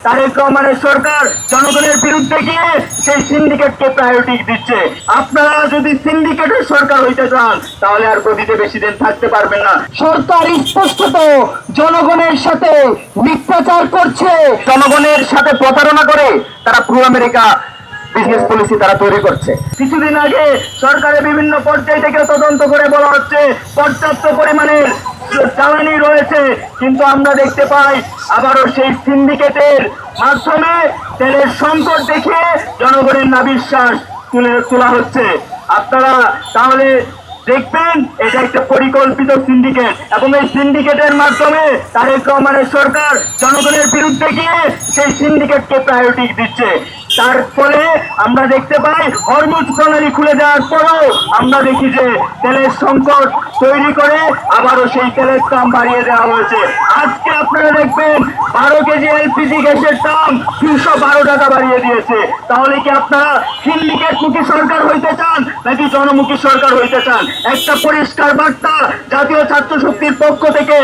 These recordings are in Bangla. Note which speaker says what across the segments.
Speaker 1: তারেক রহমানের সরকার জনগণের বিরুদ্ধে গিয়ে সেই সিন্ডিকেটকে প্রায়োরিটি দিচ্ছে। আপনারা যদি সিন্ডিকেটের সরকার হইতে চান তাহলে আর গদিতে বেশি দিন থাকতে পারবেন না। সরকার স্পষ্টত জনগণের সাথে মিথ্যাচার করছে, জনগণের সাথে প্রতারণা করে তারা পুরো আমেরিকা বিজনেস পলিসি তারা তৈরি করছে। কিছুদিন আগে সরকারের বিভিন্ন পর্যায় থেকে তদন্ত করে বলা হচ্ছে পর্যাপ্ত পরিমাণের জ্বালানি রয়েছে, কিন্তু আমরা দেখতে পাই আবারও সেই সিন্ডিকেটের মাধ্যমে তেলের সংকট দেখিয়ে জনগণের নাবিশ্বাস তোলা হচ্ছে। আপনারা তাহলে দেখবেন এটা একটা পরিকল্পিত সিন্ডিকেট, এবং এই সিন্ডিকেটের মাধ্যমে তারেক রহমানের সরকার জনগণের বিরুদ্ধে গিয়ে সেই সিন্ডিকেটকে প্রায়োরিটি দিচ্ছে। তার ফলে আমরা দেখতে পাই হরমুজ প্রণালী খুলে দেওয়ার পরেও আমরা দেখি যে তেলের সংকট তৈরি করে আবারও সেই তেলের দাম বাড়িয়ে দেওয়া হয়েছে। আজকে আপনারা দেখবেন 12 কেজি এলপিজি গ্যাসের দাম 212 টাকা বাড়িয়ে দিয়েছে। তাহলে কি আপনারা সিন্ডিকেটমুখী সরকার হইতে চান নাকি জনমুখী সরকার হইতে চান? একটা পরিষ্কার বার্তা জাতীয় ছাত্র শক্তির পক্ষ থেকে,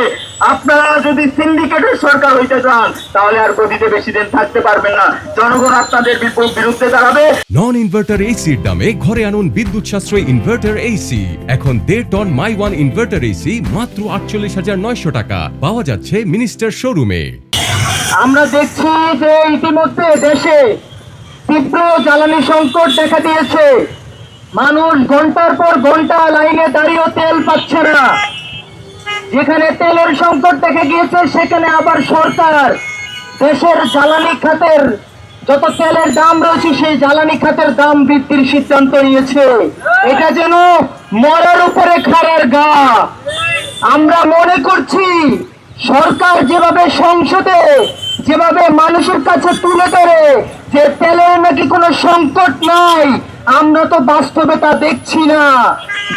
Speaker 1: আপনারা যদি সিন্ডিকেটের সরকার হইতে চান তাহলে আর গদিতে বেশি দিন থাকতে পারবেন না। জনগণ আপনাদের বিরুদ্ধে দাঁড়াবে।
Speaker 2: নন ইনভার্টার এসির দামে ঘরে আনুন বিদ্যুৎ সাশ্রয়ী ইনভার্টার এসি। এখন 1.5 ton my one inverter AC মাত্র 48,900 টাকা পাওয়া যাচ্ছে মিনিস্টার শোরুমে।
Speaker 1: আমরা দেখছি যে ইতিমধ্যে দেশে তীব্র জ্বালানি সংকট দেখা দিয়েছে। মানুষ ঘন্টার পর ঘন্টা লাইনে দাঁড়িয়েও তেল পাচ্ছে না। যেখানে তেলের সংকট দেখা গিয়েছে সেখানে আবার সরকার দেশের জ্বালানি খাতের যত তেলের দাম রয়েছে সেই জ্বালানি খাতের দাম বৃদ্ধির সিদ্ধান্ত নিয়েছে। এটা যেন মরার উপরে খাড়ার গা। আমরা মনে করছি সরকার যেভাবে সংসদে যেভাবে মানুষের কাছে তুলে ধরে যে তেলের নাকি কোনো সংকট নাই, আমরা তো বাস্তবে তা দেখছি না।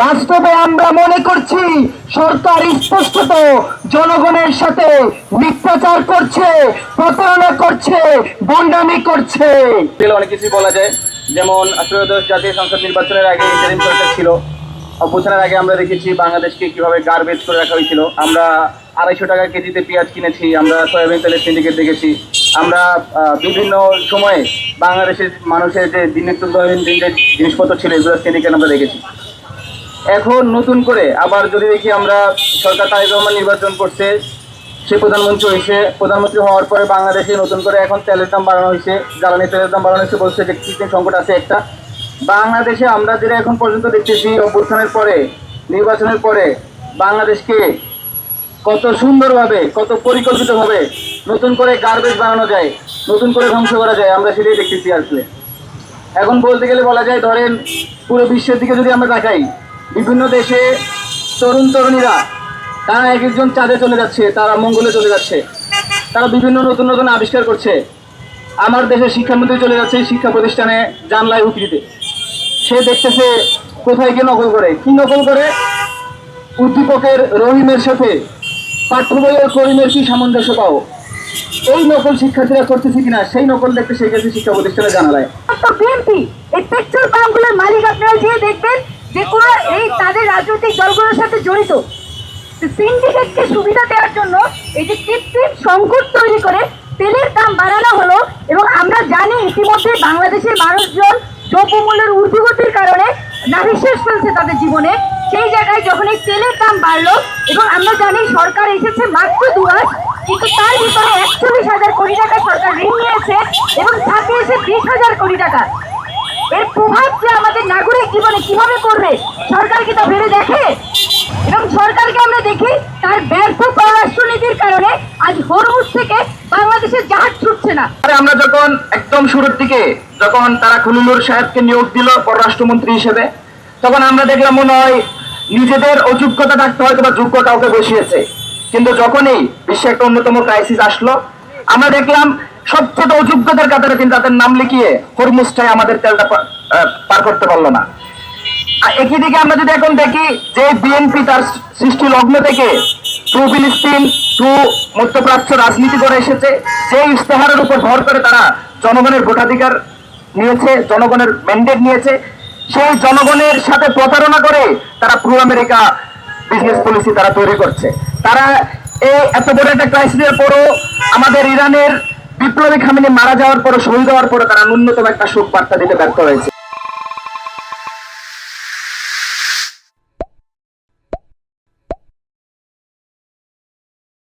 Speaker 1: বাস্তবে আমরা মনে করছি সরকার স্পষ্টত জনগণের সাথে মিথ্যাচার করছে, প্রতারণা করছে, ভণ্ডামি করছে।
Speaker 3: অনেক কিছু বলা যায়, যেমন ত্রয়োদশ জাতীয় সংসদ নির্বাচনের আগে ইন্টারিম সরকার ছিল। অভ্যুত্থানের আগে আমরা দেখেছি বাংলাদেশকে কিভাবে গার্বেজ করে রাখা হয়েছিল। আমরা 250 টাকা কেজিতে পেঁয়াজ কিনেছি, আমরা সয়াবিন তেলের সিন্ডিকেট দেখেছি। আমরা বিভিন্ন সময়ে বাংলাদেশের মানুষের যে নিত্য দৈনন্দিন যে জিনিসপত্র ছিল এগুলোর সিন্ডিকেট আমরা দেখেছি। এখন নতুন করে আবার যদি দেখি আমরা সরকার তারেক রহমান নির্বাচন করছে, সে প্রধানমন্ত্রী হওয়ার পরে বাংলাদেশে নতুন করে এখন তেলের দাম বাড়ানো হয়েছে, জ্বালানি তেলের দাম বাড়ানো হয়েছে, বলছে যে কৃত্রিম সংকট আছে একটা। বাংলাদেশে আমরা যেটা এখন পর্যন্ত দেখতেছি অভ্যুত্থানের পরে নির্বাচনের পরে বাংলাদেশকে কত সুন্দরভাবে কত পরিকল্পিতভাবে নতুন করে গার্বেজ বানানো যায়, নতুন করে ধ্বংস করা যায়, আমরা সেটাই দেখতেছি। আসলে এখন বলতে গেলে বলা যায়, ধরেন পুরো বিশ্বের দিকে যদি আমরা তাকাই, বিভিন্ন দেশে তরুণীরা তারা এক একজন চাঁদে চলে যাচ্ছে, তারা মঙ্গলে চলে যাচ্ছে, তারা বিভিন্ন নতুন নতুন আবিষ্কার করছে। আমার দেশের শিক্ষামন্ত্রী চলে যাচ্ছে শিক্ষা প্রতিষ্ঠানে জানলায় উঁকি দিতে। সে দেখতেছে কোথায় গিয়ে নকল করে, কি নকল করে, উদ্দীপকের রহিমের সাথে পাঠ্য বইয়ের করিমের কি সামঞ্জস্য পাও। এই নকল শিক্ষার্থীরা করতেছে কিনা সেই নকল দেখতে সেই গেছে শিক্ষা প্রতিষ্ঠানে জানালায়।
Speaker 4: বিএনপি এই পেট্রোল পাম্পগুলোর মালিক আপনারা যে দেখবেন যে কোনো এই তাদের রাজনৈতিক দলগুলোর সাথে জড়িত। সিন্ডিকেটকে সুবিধা দেওয়ার জন্য এই যে কৃত্রিম সংকট তৈরি করে তেলের দাম বাড়ানো হলো, এবং আমরা জানি ইতিমধ্যে বাংলাদেশের মানুষজন দ্রব্যমূল্যের ঊর্ধ্বগতির কারণে নাভিশ্বাস ফেলছে তাদের জীবনে। সেই জায়গায় যখন এই তেলের দাম বাড়লো, এবং আমরা জানি সরকার এসেছে মাত্র 2 মাস, কিন্তু তার ভিতরে 41,000 কোটি টাকা সরকার ঋণ নিয়েছে এবং সাথে এসে 20,000 কোটি টাকা। এর প্রভাব যে আমাদের নাগরিক জীবনে কিভাবে করবে সরকার কি তা ভেবে দেখে? এবং সরকারকে আমরা দেখি তার ব্যর্থ পররাষ্ট্রনীতির কারণে আজ হরমুজ থেকে বাংলাদেশের জাহাজ ছুটছে না।
Speaker 1: আমরা যখন একদম শুরুর দিকে যখন তারা খুলুলুর সাহেবকে নিয়োগ দিল পররাষ্ট্রমন্ত্রী হিসেবে, তখন আমরা দেখলাম মনে হয় নিজেদের অযোগ্যতা থাকতে হয়তো বা যোগ্য কাউকে বসিয়েছে। কিন্তু যখনই বিশ্বে একটা অন্যতম ক্রাইসিস আসলো, আমরা দেখলাম সবচেয়ে অযোগ্যতার কাতারে কিন্তু তাদের নাম লিখিয়ে হরমুজটাই আমাদের তেলটা পার করতে পারলো না। আর একই দিকে আমরা যদি এখন দেখি যে বিএনপি তার সৃষ্টি লগ্ন থেকে ট্রু ফিলিস্তিন, ট্রু মধ্যপ্রাচ্য রাজনীতি করে এসেছে, সেই ইশতেহারের উপর ভর করে তারা জনগণের ভোটাধিকার নিয়েছে, জনগণের ম্যান্ডেট নিয়েছে। সেই জনগণের সাথে প্রতারণা করে তারা পুরো আমেরিকা বিজনেস পলিসি তারা তৈরি করছে। তারা এই এত বড় একটা ক্রাইসিসের পরও আমাদের ইরানের বিপ্লবী খামেনি মারা যাওয়ার পর, শহীদ হওয়ার পর তারা ন্যূনতম একটা শোক বার্তা দিতে ব্যর্থ হয়েছে।